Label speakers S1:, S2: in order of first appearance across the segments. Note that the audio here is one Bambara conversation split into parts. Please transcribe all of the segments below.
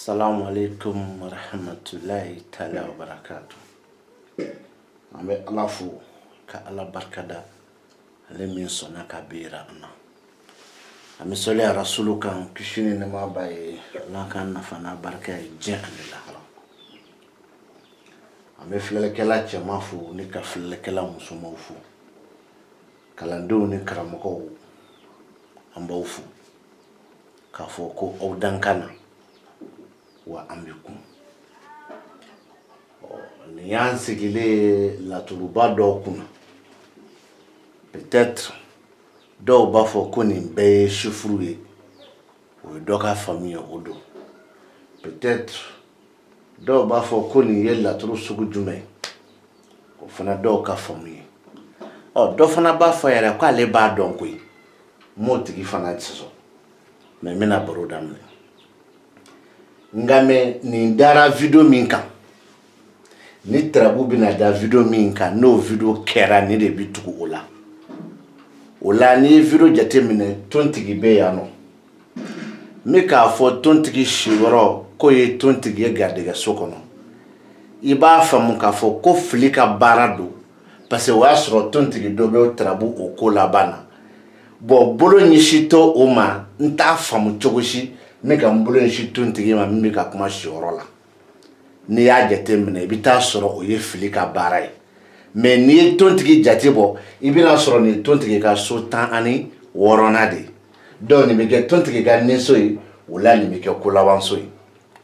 S1: Assalamu alaikum wa rahmatullahi ta'ala wa barakatuh. Ambe alafu ka ala barkada ale min sona ka bira ana. Ami soli rasulu kan kishini ne ma baye la kan nafana barka je anila haram. Ambe flele kala chama fu ni ka flele kala musuma fu. Kalando ni karamako amba fu. Ka foko o dankana wa ambikum ni yansigile la tuluba do kuna peut-être do ba fo koni be chifrué o do ka famille odo peut-être do ba fo koni yella turu sugu jume ko fana do ka famille do fana ba fo yara ko ale ba don ko motigi fana tsiso mais mina barodam ngame ni dara video minka ni trabu bina da video minka no video kera ni de bituku ola ni video jate mine tontigi be ya no meka fo tontigi shiworo ko ye tontigi gadega sokono iba famu ka fo ko flika barado parce wa sro tontigi dobe trabu okola bana bo bolo nyishito oma nta famu chogoshi meka mbolo nyishito ntigi ma meka kuma shiworola ni ya jate mine bita soro oye flika barai mais ni tontigi jate bo ibina soro ni tontigi ka so tan ani worona de do ni meke tontigi ga neso yi wala ni meke kulawanso yi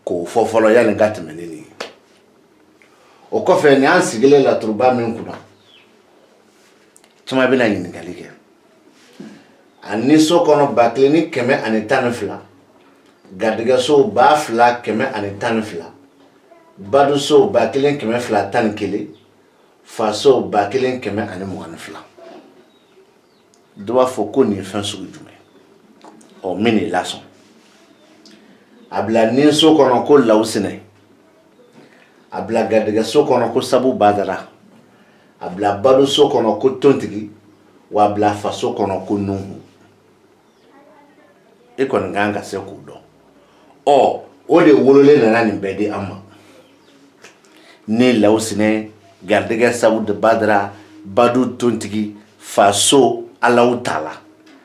S1: ko fofolo ya ngati meneni o ko fe ni ansigile la turba min kuna tuma bina yin galike ani so kono baklini keme ani tanfla gadiga so ba fla keme ani tanfla badu so baklin keme fla tankele faso baklin keme ani muanfla doit faut connaître fin sur jume o mini lason abla nin so kono ko lawsine abla gadiga so kono ko sabu badara abla badu so kono ko tontigi wa abla faso kono ko nuhu e kon nganga se ko do o de wolole na ni bede amma ne lawsine gadiga sabu de badara badu tontigi faso Allahu Ta'ala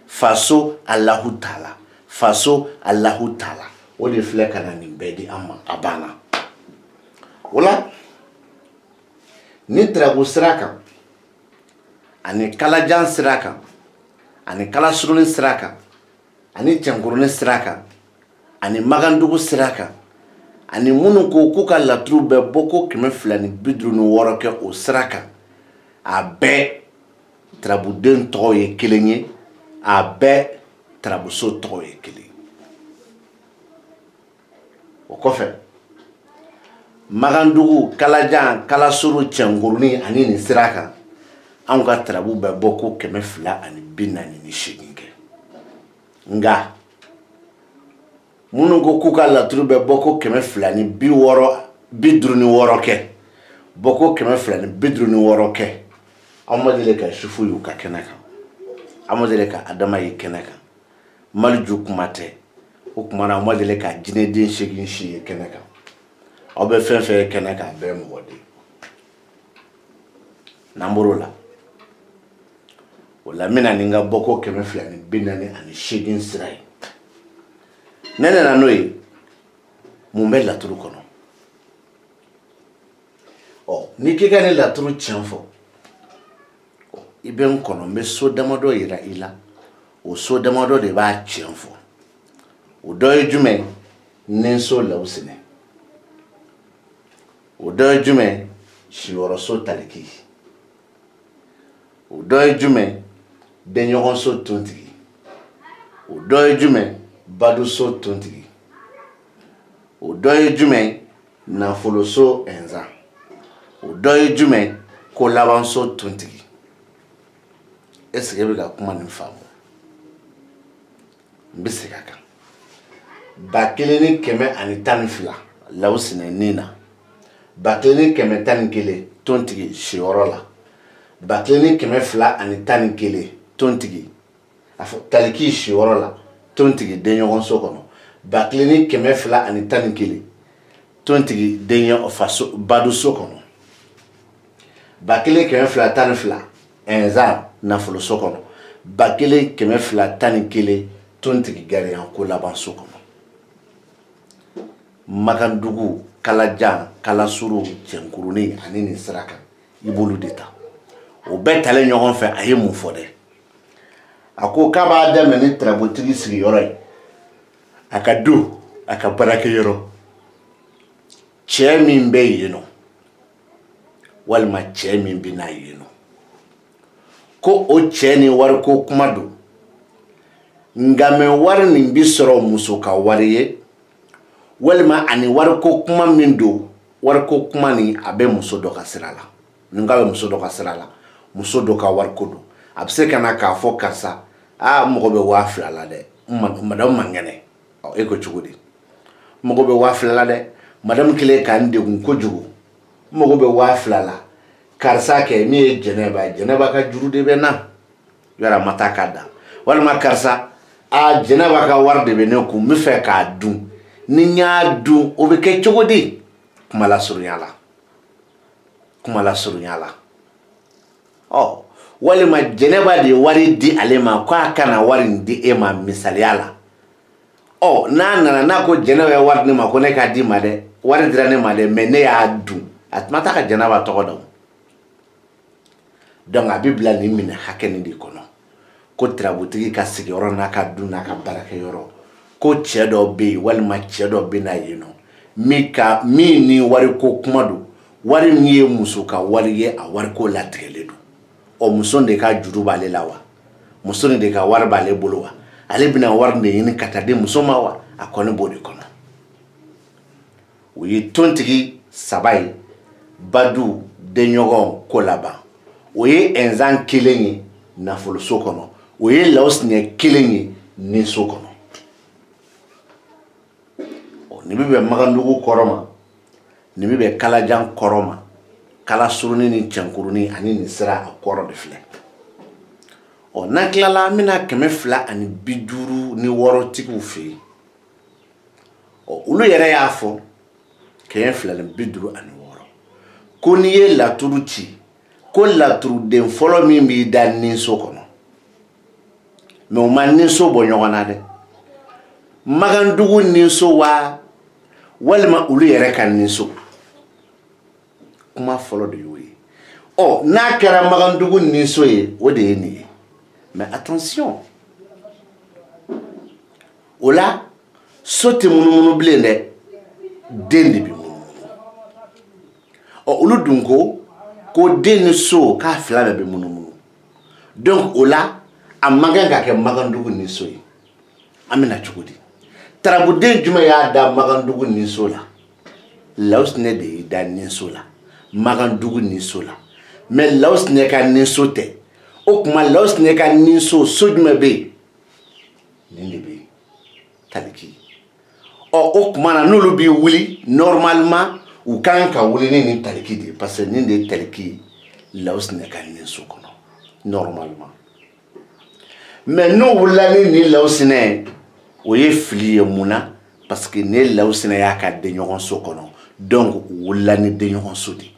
S1: faso Allahu Ta'ala faso Allahu Ta'ala o de fleka na ni bedi amma abana wala ni trabu sraka ani kala jan sraka ani kala suruni sraka ani changuruni sraka ani magandugu sraka ani munu ko kuka la trube boko keme flani bidrunu woroke o sraka abe trabu den toye kelenye abe trabu so toye kelen o kofe magandugu kalajan kala suru changuruni ani ni siraka anga trabu be boko keme fla ani binani ni shiginge nga munungo kuka la trube boko keme fla ni bidruni woroke boko keme fla ni bidruni woroke amadele ka shufu yu ka kenaka amadele ka adama yi kenaka malju kumate ukumana amadele ka jine din shegin shi kenaka obe fenfe kenaka be mwode namburola wala mina ninga boko keme flani binani ani shegin sirai nene na noi mumbe la turu kono nikika ni la turu chanfo iben kono me so damado ira ila o so damado de ba chienfo o doy jume nen so lawsine o doy jume shiworo so taliki o doy jume denyogon so tontigi o doy jume badu so tontigi o doy jume na folo so enza o doy jume ko laban so tontigi est-ce que vous avez une femme? Bissikaka. Bakilini keme anitani fila. Là où c'est nina. Bakilini keme tani kele. Tontigi shiorola. Bakilini keme fila anitani kele. Tontigi. Afo taliki shiorola. Tontigi denyogon sokono. bakileni kɛmɛ fila ani tan ni kelen tontigi den ye faso bado so kɔnɔ bakelen kɛmɛ fila tan ni fila ɛnzan nafolo so kɔnɔ bakelen kɛmɛ fila tan ni kelen tontigi gariyan ko laban so kɔnɔ Magandugu kalajan kalasuru cɛnkurunin ani nin sira kan i b'olu de ta o bɛɛ talen ɲɔgɔn fɛ a ye mun fɔ dɛ a ko k'a b'a daminɛ ni tarabutigi sigiyɔrɔ ye a ka du a ka baarakɛyɔrɔ cɛ min bɛ yen nɔ walima cɛ min bɛ n'a yen nɔ ko o cɛ ni wariko kuma don nka mɛ wari nin bi sɔrɔ muso ka wari ye walima ani wariko kuma min don wariko kuma ni a bɛ muso dɔ ka sira la ni k'a bɛ muso dɔ ka sira la muso dɔ ka wariko don a bɛ se ka na k'a fɔ karisa mɔgɔ bɛ 2000 la dɛ madame man kɛnɛ e ko cogo di mɔgɔ bɛ 2000 la dɛ madame kelen k'an degun kojugu mɔgɔ bɛ 2000 la karisa kɛ min ye jɛnɛba ka juru de bɛ na yɔrɔ ma taa k'a da walima karisa jɛnɛba ka wari de bɛ ne kun n bɛ fɛ k'a dun ni n y'a dun o bɛ kɛ cogo di kuma lasurunya la walima jɛnɛba de ye wari di ale ma k'a kana wari in di e ma misaliya la n'a nana n'a ko jɛnɛba ye wari di ma ko ne k'a di ma dɛ wari dira ne ma dɛ mais ne y'a dun a tuma taa ka jɛnɛba tɔgɔ dɔn donc a bɛ bila nin minɛ hakɛ nin de kɔnɔ ko tarabutigi ka sigiyɔrɔ n'a ka dun n'a ka baarakɛyɔrɔ ko cɛ dɔ bɛ yen walima cɛ dɔ bɛ na yen nɔ min ni wariko kuma don wari min ye muso ka wari ye a wariko latigɛlen don muso de ka juru b'ale la wa muso de ka wari b'ale bolo wa ale bɛna wari de ɲini ka taa di muso ma wa a kɔni b'o de kɔnɔ o ye tontigi 3 ye badu denɲɔgɔn ko laban o ye ɛnzan 1 ye nafoloso kɔnɔ o ye lawusinɛ 1 ye ninso kɔnɔ nin bɛ bɛn Magandugu kɔrɔ ma nin bɛ bɛn kalajan kɔrɔ ma kalasurunin ni cɛnkurunin ani nin sira a kɔrɔ de filɛ n'an tilala an bɛna 250 tigiw fɛ yen olu yɛrɛ y'a fɔ 256 ko n'i ye laturu ci ko laturuden fɔlɔ min b'i da ninso kɔnɔ mais o ma ninso bɔ ɲɔgɔn na dɛ Magandugu ninso wa walima olu yɛrɛ ka ninso kuma fɔlɔ de y'o ye n'a kɛra Magandugu ninso ye o de ye nin ye mais attention o la so tɛ munumunu bilen dɛ den de bɛ munumunu olu dun ko den ni so k'a fila bɛɛ bɛ munumunu donc o la a man kan ka kɛ Magandugu ninso ye an bɛna cogo di tarabuden jumɛn y'a da Magandugu ninso la lawusinɛ de y'i da ninso la Magandugu ninso la mais lawusinɛ ka ninso tɛ o tuma lawusinɛ ka ninso so jumɛn bɛ yen nin de bɛ yen taliki o tuma na n'olu b'i wuli normalement u kan ka wuli ni nin taliki de ye parce que nin de ye taliki lawusinɛ ka ninso kɔnɔ normalement mais n'u wulila ni nin lawusinɛ o ye fili ye mun na parce que ne lawusinɛ y'a ka denɲɔgɔn so kɔnɔ donc u wulila ni denɲɔgɔn so de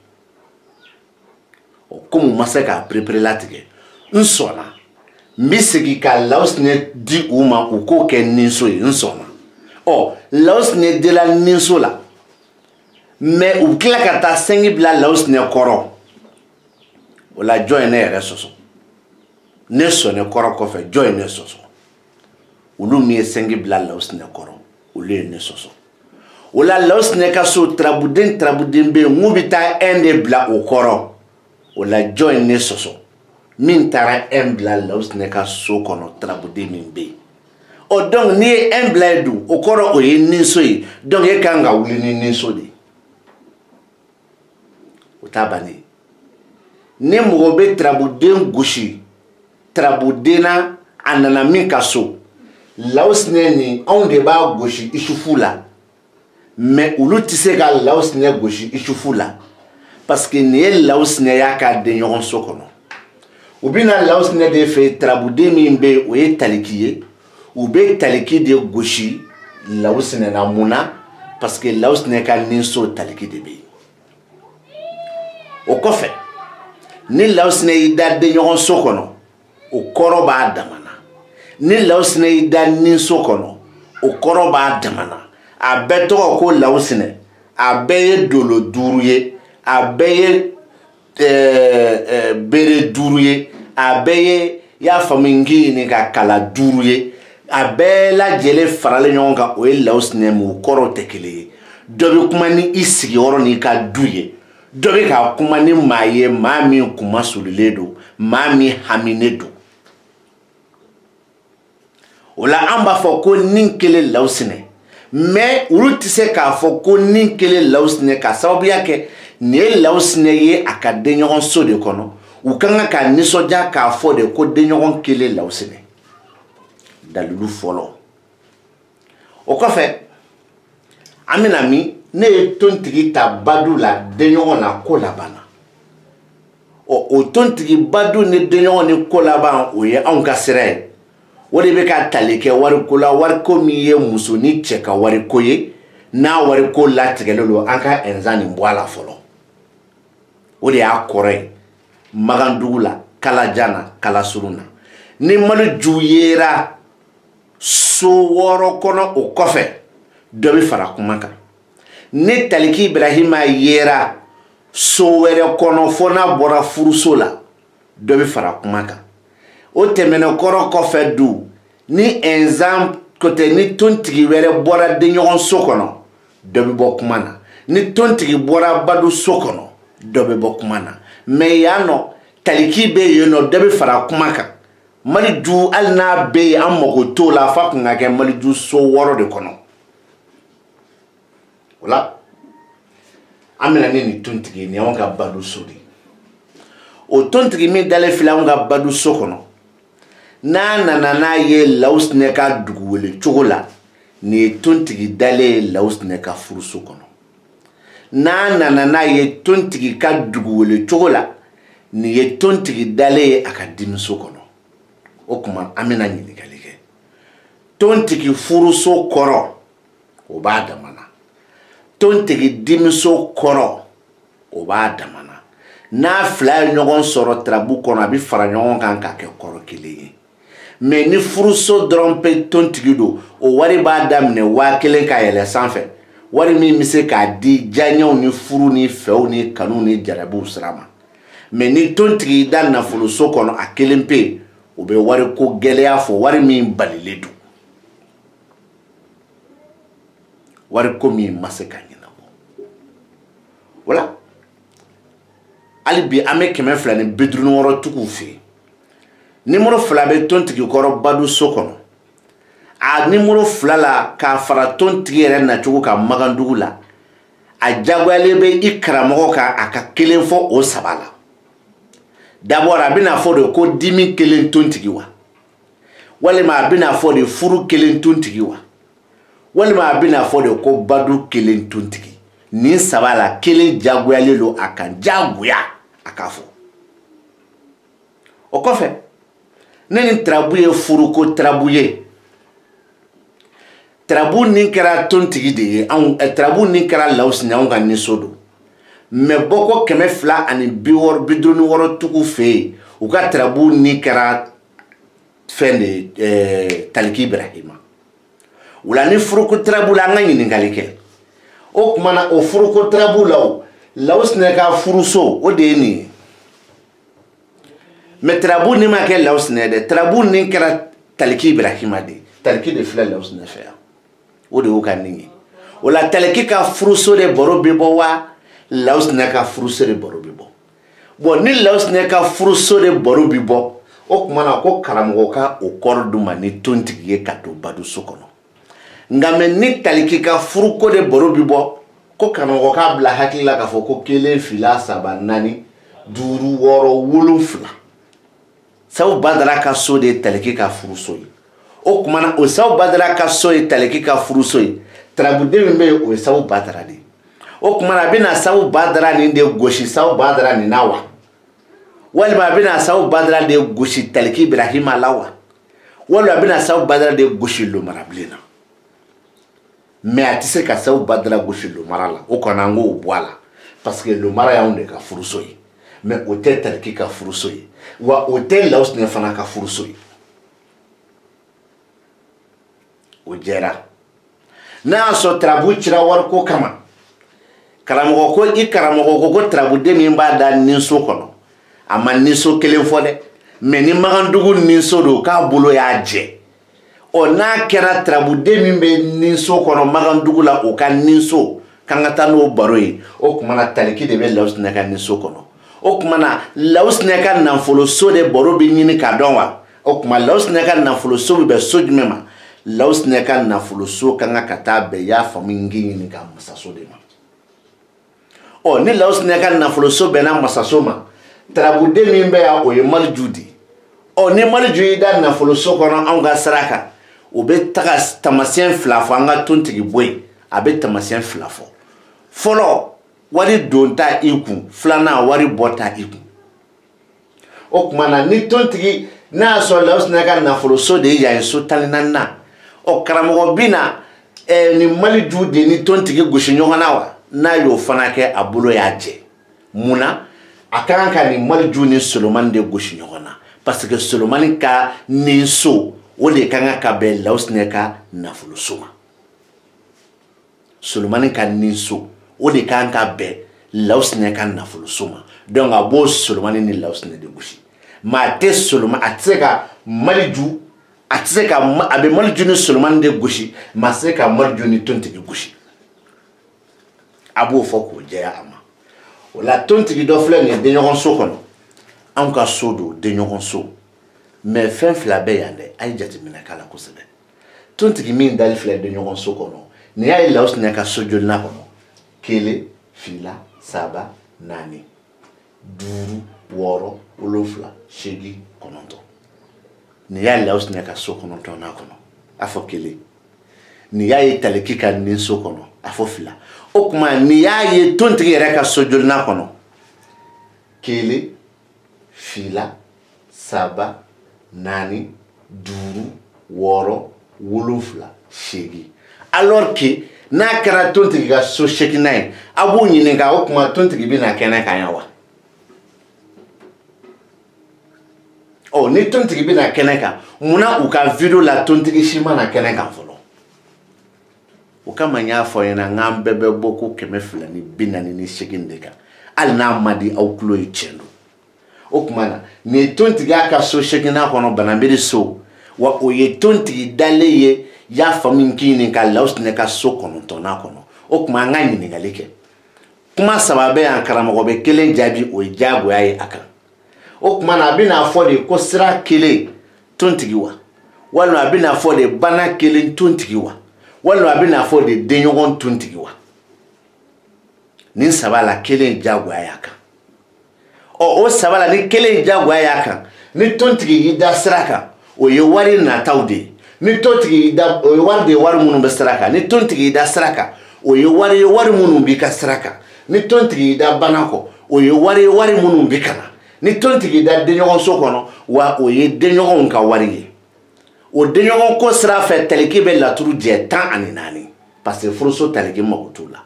S1: comme u ma se k'a perepere latigɛ n sɔnna n bɛ segin ka lawusinɛ di u ma u k'o kɛ ninso ye n sɔnna lawusinɛ dila ninso la mais u tila ka taa sɛngi bila lawusinɛ kɔrɔ o la jɔn ye ne yɛrɛ sɔsɔ ne sɔnɛ kɔrɔ kɔfɛ jɔn ye ne sɔsɔ olu min ye sɛngi bila lawusinɛ kɔrɔ olu ye ne sɔsɔ o la lawusinɛ ka so tarabuden bɛ yen n'u bɛ taa un de bila o kɔrɔ o la jɔn ye ne sɔsɔ min taara un bila lawusinɛ ka so kɔnɔ tarabuden min bɛ yen donc n'i ye un bila yen dun o kɔrɔ o ye ninso ye donc e kan ka wuli ni ninso de ye o t'a bannen ni mɔgɔ bɛ tarabuden gosi tarabuden na a nana min ka so lawusinɛ nin anw de b'a gosi isufu la mais olu tɛ se ka lawusinɛ gosi isufu la parce que nin ye lawusinɛ y'a ka denɲɔgɔn so kɔnɔ u bɛna lawusinɛ de fɛ tarabuden min bɛ yen o ye taliki ye u bɛ taliki de gosi lawusine na muna parce que lawusine ka ninso taliki de be o kofe ni lawusine ida de ɲɔgɔn so kɔnɔ o kɔrɔ b'a damana ni lawusine ida ninso kɔnɔ o kɔrɔ b'a damana a bɛɛ tɔgɔ ko lawusine a bɛɛ ye dolo 5 ye a bɛɛ ye bere 5 ye a bɛɛ ye y'a faamu ngi ni ka kala 5 ye a bɛɛ lajɛlen faralen ɲɔgɔn kan o ye lawusine mu kɔrɔ tɛ kelen ye dɔ bɛ kuma ni i sigiyɔrɔ ni ka du ye dɔ bɛ ka kuma ni maa ye maa min kuma solilen don maa min haminen don o la an b'a fɔ ko nin kelen lawusine mais olu tɛ se k'a fɔ ko nin kelen lawusine ka sababuya kɛ nin ye lawusine ye a ka denɲɔgɔn so de kɔnɔ u ka kan ka nisɔndiya k'a fɔ de ko denɲɔgɔn kelen lawusine dalilu fɔlɔ o kɔfɛ an bɛna min ne ye tontigi ta badu la denɲɔgɔn na ko laban na o tontigi badu ni denɲɔgɔn ni ko laban o ye anw ka sira ye o de bɛ ka tali kɛ wariko la wariko min ye muso ni cɛ ka wariko ye n'a wariko latigɛlen don an ka ɛnzan nin bɔ a la fɔlɔ o de y'a kɔrɔ ye Magandugu la Kalajan na Kalasurun na ni maliju yera so 6 kɔnɔ o kɔfɛ dɔ bɛ fara kuma kan ni Taliki Ibrahima yera so wɛrɛ kɔnɔ fo n'a bɔra furuso la dɔ bɛ fara kuma kan o tɛmɛnen kɔrɔ kɔfɛ du ni ɛnzan côté ni tontigi wɛrɛ bɔra denɲɔgɔn so kɔnɔ dɔ bɛ bɔ kuma na ni tontigi bɔra badu so kɔnɔ dɔ bɛ bɔ kuma na mais yan nɔ Taliki bɛ yen nɔ dɔ bɛ fara kuma kan maliju hali n'a bɛ yen an mago t'o la f'a kun ka kɛ maliju so 6 de kɔnɔ o la an bɛna ni nin tontigi ni anw ka badu so de o tontigi min dalen filɛ anw ka badu so kɔnɔ n'a nana n'a ye lawusine ka dugu wele cogo la nin ye tontigi dalen ye lawusine ka furuso kɔnɔ n'a nana n'a ye tontigi ka dugu wele cogo la nin ye tontigi dalen ye a ka denmuso kɔnɔ o kuma an bɛna ɲininkali kɛ tontigi furuso kɔrɔ o b'a damana tontigi denmuso kɔrɔ o b'a damana n'a fila ye ɲɔgɔn sɔrɔ tarabu kɔnɔ a bɛ fara ɲɔgɔn kan k'a kɛ kɔrɔ kelen ye mais ni furuso dɔrɔn pe tontigi don o wari b'a daminɛ 1000 ka yɛlɛ sanfɛ wari min bɛ se k'a di diyaɲɛw ni furu ni fɛw ni kanu ni jarabiw sira ma mais ni tontigi da nafoloso kɔnɔ a kelen pe o bɛ wari ko gɛlɛya fɔ wari min balilen don wari ko min ma se ka ɲɛnabɔ wala hali bi an bɛ 200 ni 56 tigiw fɛ yen numéro 2 bɛ tontigi kɔrɔ badu so kɔnɔ a numéro 2 la k'a fara tontigi yɛrɛ nacogo kan Magandugu la a jagoyalen bɛ i karamɔgɔ kan a ka kelen fɔ o 3 la d'abord a bɛna fɔ de ko dimi kelen tontigi wa walima a bɛna fɔ de furu kelen tontigi wa walima a bɛna fɔ de ko badu kelen tontigi nin 3 la kelen jagoyalen don a kan jagoya a k'a fɔ o kɔfɛ ne ni tarabu ye furuko tarabu ye tarabu nin kɛra tontigi de ye tarabu nin kɛra lawusine anw ka niso don mais bɔko 256 tigiw fɛ yen u ka tarabu nin kɛra fɛn de Taliki Ibrahima o la ni furuko tarabu la an ka ɲininkali kɛ o tuma na o furuko tarabu la o lawusine ka furuso o de ye nin ye mais tarabu nin ma kɛ lawusine dɛ tarabu nin kɛra Taliki Ibrahima de Taliki de filɛ lawusine fɛ yan o de y'o ka nin ye o la Taliki ka furuso de baro bɛ bɔ wa lawusine ka furuso de baro bɛ bɔ bon ni lawusine ka furuso de baro bɛ bɔ o tuma na ko karamɔgɔ ka o kɔrɔ d'u ma ni tontigi ye ka don badu so kɔnɔ nka mais ni Taliki ka furuko de baro bɛ bɔ ko karamɔgɔ k'a bila hakili la k'a fɔ ko 1 2 3 4 5 6 7 sabu Badara ka so de ye Taliki ka furuso ye o tuma na o sabu Badara ka so ye Taliki ka furuso ye tarabuden min bɛ yen o ye sabu Badara de ye o tuma na a bɛna sabu Badara nin de gosi sabu Badara nin na wa walima a bɛna sabu Badara de gosi Taliki Ibrahima la wa walima a bɛna sabu Badara de gosi Lomarabilen na mais a tɛ se ka sababu ba dala gosi lomara la o kɔni an k'o bɔ a la parce que lomara y'anw de ka furuso ye mais o tɛ Taliki ka furuso ye wa o tɛ Lawusinɛ fana ka furuso ye o jɛra n'a y'a sɔrɔ tarabu cira wariko kama karamɔgɔ ko i karamɔgɔ ko tarabuden min b'a da ninso kɔnɔ a ma ninso kelen fɔ dɛ mais ni Magandugu ninso don k'a bolo y'a jɛ o n'a kɛra tarabuden min bɛ ninso kɔnɔ Magandugu la o ka ninso k'an ka taa n'o baro ye o tuma na Taliki de bɛ Lawusinɛ ka ninso kɔnɔ o tuma na Lawusinɛ ka nafoloso de baro bɛ ɲini k'a dɔn wa o tuma Lawusinɛ ka nafoloso bɛ bɛn so jumɛn ma Lawusinɛ ka nafoloso kan ka taa bɛn y'a faamu n k'i ɲininka masaso de ma ɔ ni Lawusinɛ ka nafoloso bɛnna masaso ma tarabuden min bɛ yan o ye Maliju di ɔ ni Maliju y'i da nafoloso kɔnɔ anw ka sira kan o bɛ taga tamasiyɛn fila fɔ an ka tontigi bɔ yen a bɛ tamasiyɛn fila fɔ fɔlɔ wari don ta i kun filanan wari bɔ ta i kun o tuma na ni tontigi n'a y'a sɔrɔ Lawusinɛ ka nafoloso de ye yan ye so 14nan ɔ karamɔgɔ bɛ na ni Maliju de ni tontigi gosi ɲɔgɔn na wa n'a y'o fana kɛ a bolo y'a jɛ munna a ka kan ka ni Maliju ni Solomani de gosi ɲɔgɔn na parce que Solomani ka ninso o de ka kan ka bɛn Lawusinɛ ka nafoloso ma Solomani ka ninso o de ka kan ka bɛn Lawusinɛ ka nafoloso ma donc a b'o Solomani ni Lawusinɛ de gosi mais a tɛ Solomani a tɛ se ka Maliju a tɛ se ka a bɛ Maliju ni Solomani de gosi mais a tɛ se ka Maliju ni tontigi gosi a b'o fɔ k'o jɛya a ma o la tontigi dɔ filɛ nin ye denɲɔgɔnso kɔnɔ anw ka so don denɲɔgɔnso mais fɛn fila bɛ yan dɛ a ye jateminɛ k'a la kosɛbɛ tontigi min dali filɛ denɲɔgɔnso kɔnɔ nin y'a ye Lawusinɛ ka so jolina kɔnɔ 1 2 3 4 5 6 7 8 9 nin y'a ye Lawusinɛ ka so 9nan kɔnɔ a fɔ 1 nin y'a ye Taliki ka ninso kɔnɔ a fɔ 2 o tuma nin y'a ye tontigi yɛrɛ ka so jolina kɔnɔ 1 2 3 4 5 6 7 8 alors que n'a kɛra tontigi ka so 8nan ye a b'o ɲininka o tuma tontigi bɛna kɛnɛ kan yan wa ɔ ni tontigi bɛna kɛnɛ kan munna u ka video la tontigi si mana kɛnɛ kan fɔlɔ o kama n y'a fɔ ɲɛna n k'an bɛɛ bɛ bɔ ko 248 de kan hali n'a ma di aw tulo ye tiɲɛ don o tuma na nin ye tontigi y'a ka so 8nan kɔnɔ Bananbiri so wa o ye tontigi dalen ye y'a faamu n k'i ɲininka Lawusinɛ ka so 9nan kɔnɔ o tuma an ka ɲininkali kɛ kuma 3 bɛ yan karamɔgɔ bɛ 1 jaabi o ye diyagoya ye a kan o tuma na a bɛna fɔ de ko sira 1 tontigi wa walima a bɛna fɔ de bana 1 tontigi wa walima a bɛna fɔ de denɲɔgɔn tontigi wa nin 3 la 1 diyagoya y'a kan ɔ o 3 la ni 1 diyagoya y'a kan ni tontigi y'i da sira kan o ye wari nataw de ye ni tontigi y'i da o ye wari de ye wari minnu bɛ sira kan ni tontigi y'i da sira kan o ye wari minnu b'i ka sira kan ni tontigi y'i da bana kɔ o ye wari minnu b'i ka na ni tontigi da denɲɔgɔnso kɔnɔ wa o ye denɲɔgɔnw ka wari ye o denɲɔgɔn ko sira fɛ Taliki bɛ laturu jɛ 14 parce que furuso Taliki mako t'o la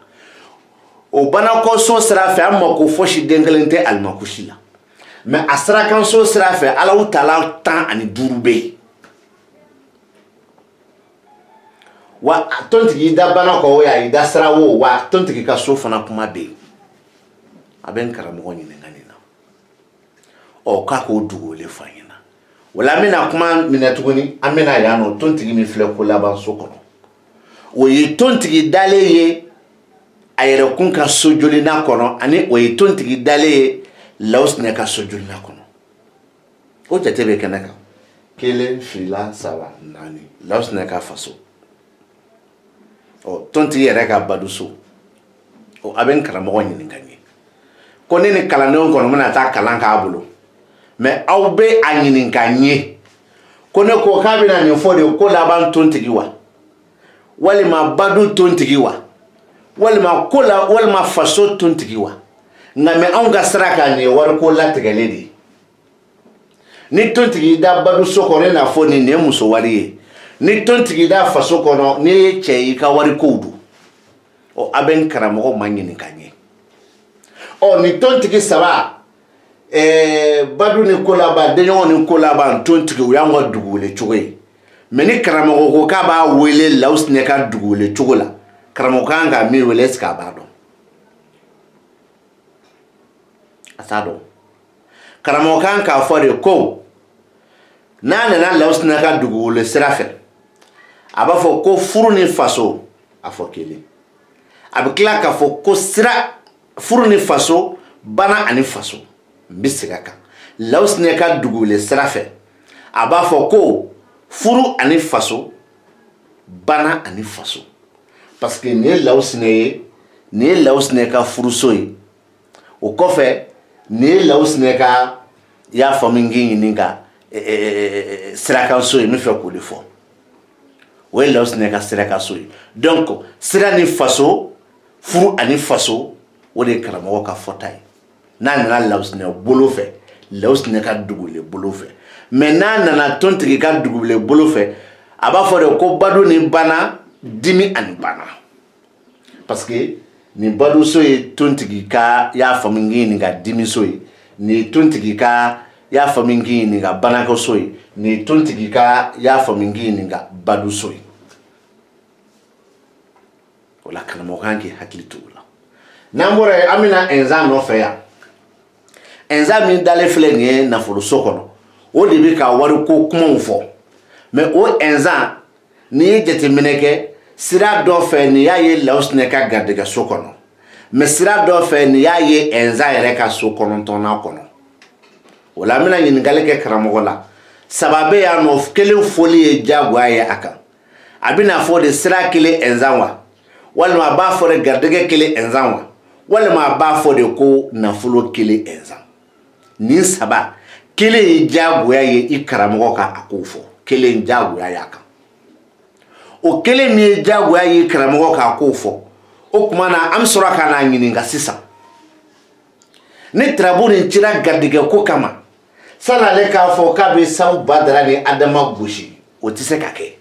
S1: o banakɔso sira fɛ an mako fosi den kelen tɛ alimakusi la mais a sirakanso sira fɛ Alahu Taala 15 bɛ yen wa tontigi da bana kɔ o y'a i da sira o wa tontigi ka so fana kuma bɛ yen a bɛ n karamɔgɔ ɲininka nin na ɔ k'a k'o dugu wele fɔ an ɲɛna wala an bɛna kuma minɛ tuguni an bɛna yan nɔ tontigi min filɛ ko laban so kɔnɔ o ye tontigi dalen ye a yɛrɛ kun ka so jolina kɔnɔ ani o ye tontigi dalen ye Lawusinɛ ka so jolina kɔnɔ o jate bɛ kɛnɛ kan 1 2 3 4 Lawusinɛ ka faso ɔ tontigi yɛrɛ ka baduso ɔ a bɛ n karamɔgɔ ɲininka n ye ko ne ni kalandenw kɔni bɛna taa kalan k'a bolo mais aw bɛ a ɲininka n ye ko ne ko k'a bɛna nin fɔ de ko laban tontigi wa walima badu tontigi wa walima ko la walima faso tontigi wa nka mais anw ka sira kan nin ye wariko latigɛlen de ye ni tontigi da badu so kɔnɔ e n'a fɔ nin ye muso wari ye ni tontigi da faso kono ni cɛ i ka wari kow do o a bɛ n karamɔgɔ ma ɲininka n ye ni tontigi saba badu ni ko laban denɲɔgɔn ni ko laban tontigi u y'an ka dugu wele cogo ye mais ni karamɔgɔ ko k'a b'a wele Lawusinɛ ka dugu wele cogo la karamɔgɔ kan ka min wele est-ce que a b'a dɔn a t'a dɔn karamɔgɔ kan k'a fɔ de ko n'a nana Lawusinɛ ka dugu wele sira fɛ a b'a fɔ ko furu ni faso a fɔ kelen a bɛ tila k'a fɔ ko sira furu ni faso bana ani faso n bɛ segin a kan Lawusinɛ ka dugu wele sira fɛ a b'a fɔ ko furu ani faso bana ani faso parce que nin ye Lawusinɛ ye nin ye Lawusinɛ ka furuso ye o kɔfɛ nin ye Lawusinɛ ka i y'a faamu n k'i ɲininka sirakanso ye n bɛ fɛ k'o de fɔ o ye Lawusinɛ ka sirakanso ye donc sira ni faso furu ani faso o de ye karamɔgɔ ka fɔta ye n'a nana Lawusinɛ bolo fɛ Lawusinɛ ka dugule bolo fɛ mais n'a nana tontigi ka dugule bolo fɛ a b'a fɔ de ko badu ni bana dimi ani bana parce que nin baduso ye tontigi ka y'a faamu n k'i ɲininka dimiso ye nin ye tontigi ka y'a faamu n k'i ɲininka banakɛso ye nin ye tontigi ka y'a faamu n k'i ɲininka baduso ye o la karamɔgɔ kan k'i hakili to o la n'an bɔra yen an bɛna ɛnzan nɔfɛ yan ɛnzan min dalen filɛ nin ye nafoloso kɔnɔ o de bɛ ka wariko kumaw fɔ mais o ɛnzan n'i ye jateminɛ kɛ sira dɔ fɛ nin y'a ye Lawusinɛ ka garijɛgɛso kɔnɔ mais sira dɔ fɛ nin y'a ye ɛnzan yɛrɛ ka so kɔnɔntɔnnan kɔnɔ o la an bɛna ɲininkali kɛ karamɔgɔ la saba bɛ yan nɔ kelen fɔli ye diyagoya ye a kan a bɛna fɔ de sira kelen ɛnzan wa walima a b'a fɔ de garijɛgɛ kelen ɛnzan wa walima a b'a fɔ de ko nafolo kelen ɛnzan nin saba kelen ye diyagoya ye i karamɔgɔ ka a ko fɔ kelen diyagoya y'a kan o kelen min ye diyagoya ye i karamɔgɔ ka a ko fɔ o tuma na an bɛ sɔrɔ ka n'a ɲininka sisan ni tarabu nin cira garijɛgɛ ko kama san'ale k'a fɔ k'a bɛ Sawu Badara ni Adama gosi o tɛ se ka kɛ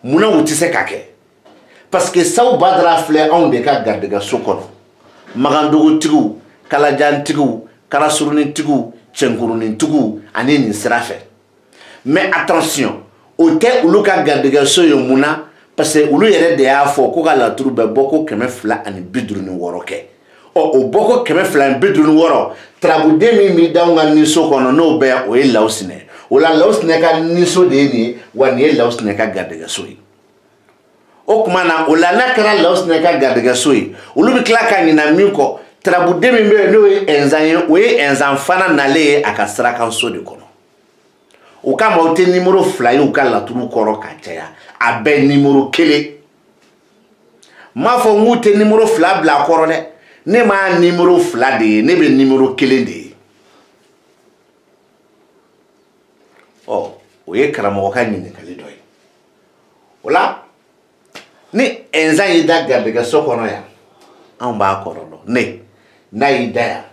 S1: munna o tɛ se ka kɛ parce que Sawu Badara filɛ anw de ka garijɛgɛso kɔnɔ Magandogotigiw Kalajantigiw Kalasurunitigiw Cɛnkurunitigiw ani nin sira fɛ mais attention o tɛ olu ka garijɛgɛso ye munna parce que olu yɛrɛ de y'a fɔ ko ka laturu bɛ bɔ ko 256 kɛ o bɔ ko 256 tarabuden min bɛ d'anw ka niso kɔnɔ n'o bɛ o ye Lawusinɛ o la Lawusinɛ ka niso de ye nin ye wa nin ye Lawusinɛ ka garijɛgɛso ye o tuma na o la n'a kɛra Lawusinɛ ka garijɛgɛso ye olu bɛ tila ka ɲinɛ min kɔ tarabuden min bɛ yen n'o ye ɛnzan ye o ye ɛnzan fana nalen ye a ka sirakanso de kɔnɔ o kama o tɛ nimero 2 ye u ka laturu kɔrɔ ka caya a bɛɛ nimero 1 m'a fɔ n k'u tɛ nimero 2 bila a kɔrɔ dɛ ne m'a nimero 2 de ye ne bɛ nimero 1 de ye o ye karamɔgɔ ka ɲininkali dɔ ye o la ni ɛnzan y'i da garijɛgɛso kɔnɔ yan anw b'a kɔrɔ dɔn n'a y'i da yan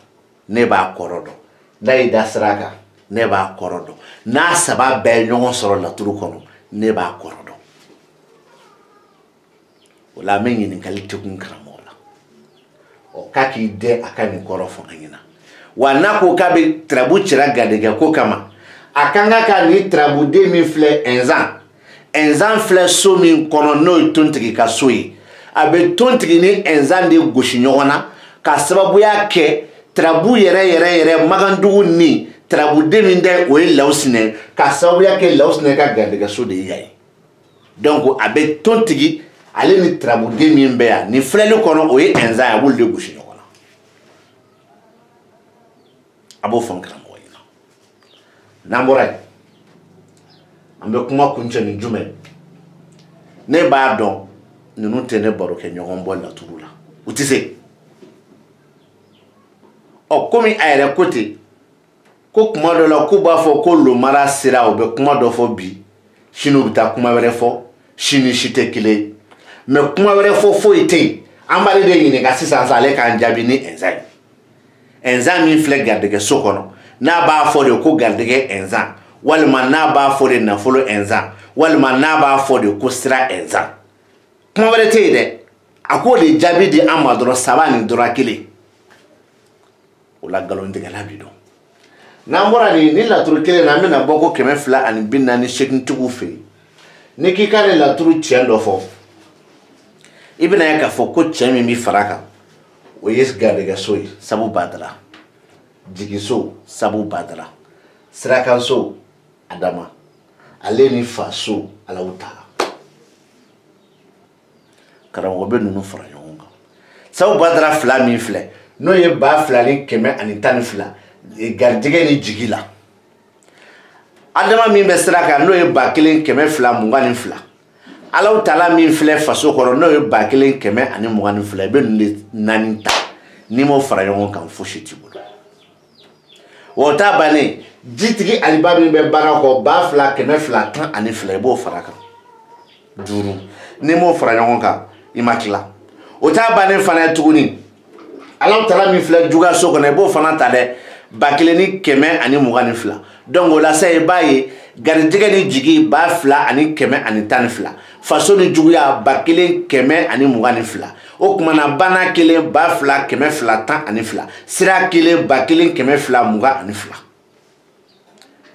S1: ne b'a kɔrɔ dɔn n'a y'i da sira kan ne b'a kɔrɔ dɔn n'a saba bɛɛ ɲɔgɔn sɔrɔ laturu kɔnɔ ne b'a kɔrɔ dɔn o la an bɛ ɲininkali tɛkun karamɔgɔ la k'a k'i dɛn a ka nin kɔrɔ fɔ an ɲɛna wa n'a ko k'a bɛ tarabu cira garijɛgɛ ko kama a kan ka nin tarabuden min filɛ ɛnzan filɛ so min kɔnɔ n'o ye tontigi ka so ye a bɛ tontigi ni ɛnzan de gosi ɲɔgɔn na ka sababuya kɛ tarabu yɛrɛ Magandugu ni tarabuden min da o ye Lawusinɛ ka sababuya kɛ Lawusinɛ ka garijɛgɛso de ye yan ye donc a bɛ tontigi ale ni tarabuden min bɛ yan nin filɛli kɔnɔ o ye ɛnzan ye a b'olu de gosi ɲɔgɔn na a b'o fɔ n karamɔgɔ ɲɛna n'an bɔra yen an bɛ kuma kuncɛ ni jumɛn ne b'a dɔn ninnu tɛ ne baro kɛ ɲɔgɔn bɔ laturu la u tɛ se komi a yɛrɛ ko ten ko kuma dɔ la k'u b'a fɔ ko lomara sera u bɛ kuma dɔ fɔ bi sini u bɛ taa kuma wɛrɛ fɔ sini si tɛ kelen ye mais kuma wɛrɛ fɔ foyi tɛ yen an b'ale de ɲininka sisan ale k'an jaabi ni ɛnzan ye ɛnzan min filɛ garijɛgɛso kɔnɔ n'a b'a fɔ de ko garijɛgɛ ɛnzan walima n'a b'a fɔ de nafolo ɛnzan walima n'a b'a fɔ de ko sira ɛnzan kuma wɛrɛ tɛ yen dɛ a k'o de jaabi di an ma dɔrɔn saba ni dɔrɔn kelen o la nkalontigɛla bi dɔn n'an bɔra nin ni laturu kelen na an bɛna bɔ ko 248 tigiw fɛ yen ni k'i ka nin laturu tiɲɛ dɔ fɔ i bɛna ye k'a fɔ ko tiɲɛ min bɛ fara kan o ye garijɛgɛso ye sabu badala jigiso sabu badala sirakanso adama ale ni faso alaw taala karamɔgɔ bɛ ninnu fara ɲɔgɔn kan sabu badala fila min filɛ n'o ye 2,112 garijɛgɛ ni jigi la adama min bɛ sira kan n'o ye 1,222 alaw taala min filɛ faso kɔrɔ n'o ye 1,122 i bɛ ninnu de naani ta n'i m'o fara ɲɔgɔn kan fosi t'i bolo o ta bannen jitigi aliba min bɛ baara kɔ 2,212 i b'o fara kan 5 n'i m'o fara ɲɔgɔn kan i ma tila o ta bannen fana ye tuguni alaw taala min filɛ juguyaso kɔnɔ i b'o fana ta dɛ 1,122 donc o la sa i b'a ye garijɛgɛ ni jigi 2,112 faso ni juguya 1,122 o kuma na bana kelen 2,212 sira kelen 1,122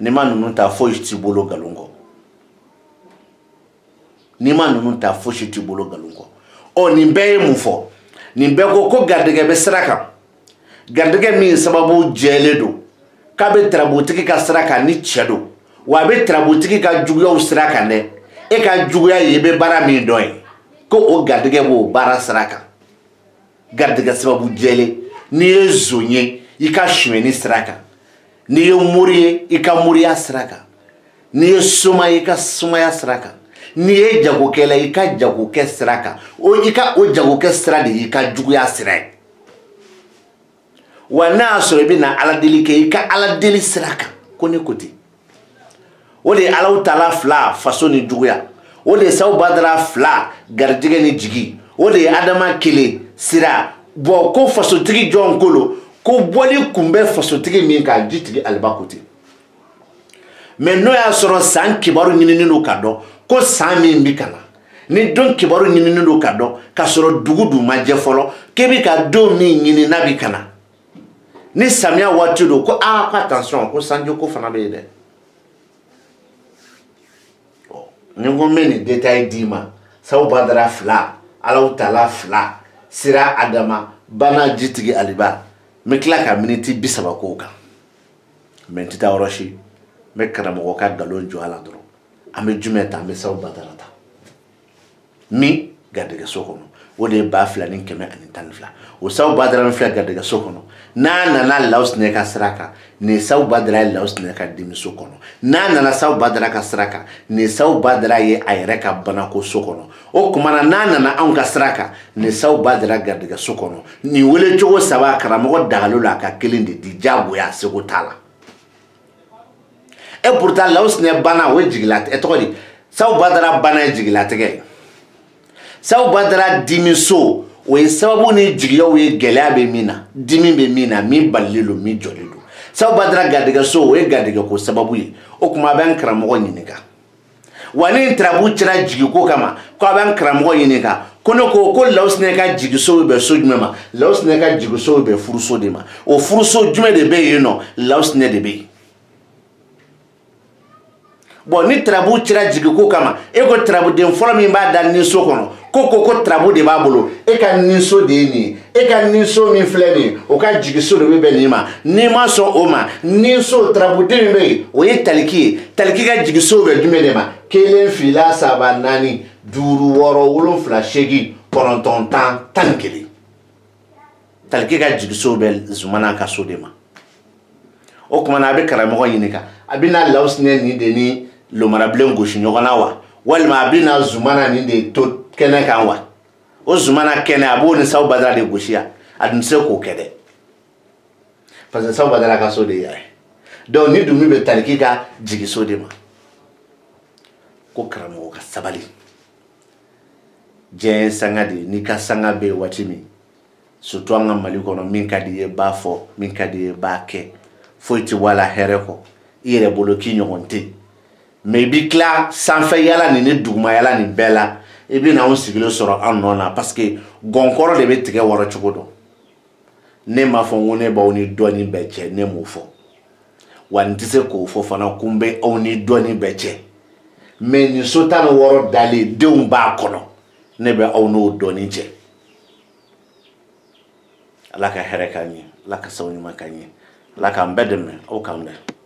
S1: ni ma ninnu ta foyi t'i bolo nkalon kɔ ni ma ninnu ta foyi t'i bolo nkalon kɔ ɔ nin bɛɛ ye mun fɔ nin bɛɛ ko garijɛgɛ bɛ sira kan garijɛgɛ min sababu jɛlen don k'a bɛ tarabutigi ka sira kan ni cɛ don wa a bɛ tarabutigi ka juguyaw sira kan dɛ e ka juguya ye i bɛ baara min dɔn ye ko o garijɛgɛ b'o baara sira kan garijɛgɛ sababu jɛlen n'i ye zon ye i ka suɲɛni sira kan n'i ye mori ye i ka moriya sira kan n'i ye soma ye i ka somaya sira kan n'i ye jagokɛla i ka jagokɛ sira kan i ka o jagokɛ sira de y'i ka juguya sira ye wa n'a y'a sɔrɔ i bɛna ala deli kɛ i ka ala deli sira kan ko ne ko ten o de ye alaw taala 2 faso ni juguya o de ye sabu badala 2 garijɛgɛ ni jigi o de ye adama 1 sira bɔn ko fasotigi jɔn kolo ko bɔli kun bɛ fasotigi min kan jitigi aliba ko ten mɛ n'o y'a sɔrɔ san kibaru ɲininen don ka dɔn ko san min bi ka na ni don kibaru ɲininen don ka dɔn k'a sɔrɔ dugu dun ma jɛ fɔlɔ k'e bɛ ka don min ɲini n'a bi ka na ni samiya waati don ko ko attention ko sanji ko fana bɛ yen dɛ ni ko n bɛ nin détail d'i ma sabu badara 2 alaw taala 2 sira adama bana jitigi aliba n bɛ tila ka miniti 30 k'o kan mɛ n tɛ taa yɔrɔ si n bɛ karamɔgɔ ka nkalon jɔ a la dɔrɔn an bɛ jumɛn ta an bɛ sabu badara ta min garijɛgɛso kɔnɔ o de ye 2,112 o sabu badara min filɛ garijɛgɛso kɔnɔ n'a nana Lawusinɛ ka sira kan nin ye sabu badara ye Lawusinɛ ka denmiso kɔnɔ n'a nana sabu badara ka sira kan nin ye sabu badara ye a yɛrɛ ka banako so kɔnɔ o tuma na n'a nana anw ka sira kan nin ye sabu badara garijɛgɛso kɔnɔ nin wele cogo 3 karamɔgɔ dagalo la a ka 1 de di diyagoya seko t'a la et pourtant Lawusinɛ bana o ye jigilatigɛ tɔgɔ di sabu badara bana ye jigilatigɛ ye sabu badara dimiso o ye sababu ni jigiyaw ye gɛlɛya bɛ min na dimi bɛ min na min balilen don min jɔlen don sabu badara garijɛgɛso o ye garijɛgɛ ko sababu ye o tuma a bɛ n karamɔgɔ ɲininka wa ni tarabu cɛla jigiko kama ko a bɛ n karamɔgɔ ɲininka ko ne ko Lawusinɛ ka jigiso bɛ so jumɛn ma Lawusinɛ ka jigiso bɛ furuso de ma o furuso jumɛn de bɛ yen nɔ Lawusinɛ de bɛ yen bon ni tarabu cɛla jigiko kama e ko tarabuden fɔlɔ min b'a da ninso kɔnɔ ko tarabu de b'a bolo e ka ninso de ye nin ye e ka ninso min filɛ nin ye o ka jigiso de bɛ bɛn nin ma n'i ma sɔn o ma ninso tarabuden min bɛ yen o ye taliki ye taliki ka jigiso bɛ jumɛn de ma 1 2 3 4 5 6 7 8 9 10 11 taliki ka jigiso bɛ zumana ka so de ma o tuma na a bɛ karamɔgɔ ɲininka a bɛ na Lawusinɛ nin de ni lomarabilen gosi ɲɔgɔn na wa walima a bɛ na zumana nin de to kɛnɛ kan wa o zumana kɛnɛ a b'o ni sabu badara de gosi yan a dun tɛ se k'o kɛ dɛ parce que sabu badara ka so de y'a ye donc ni dun min bɛ taliki ka jigiso de ma ko karamɔgɔ ka sabali diɲɛ ye sanga de ye n'i ka sanga bɛ yen waati min surtout an ka Mali kɔnɔ min ka di i ye b'a fɔ min ka di i ye b'a kɛ foyi tɛ bɔ a la hɛrɛ kɔ i yɛrɛ bolo k'i ɲɔgɔn tɛ mais i bi tila sanfɛ yala ni duguma yala ni bɛɛ la i bɛ na anw sigilen sɔrɔ an nɔ na parce que gɔnkɔrɔ de bɛ tigɛ wɔrɔ cogo dɔn ne m'a fɔ ko ne b'aw ni dɔɔni bɛɛ cɛ ne m'o fɔ wa n tɛ se k'o fɔ fana ko n bɛ aw ni dɔɔni bɛɛ cɛ mais nin so 16 dalen denw b'a kɔnɔ ne bɛ aw n'o dɔɔni cɛ ala ka hɛrɛ k'an ye ala ka sababu ɲuman k'an ye ala k'an bɛɛ dɛmɛ aw k'an bɛɛ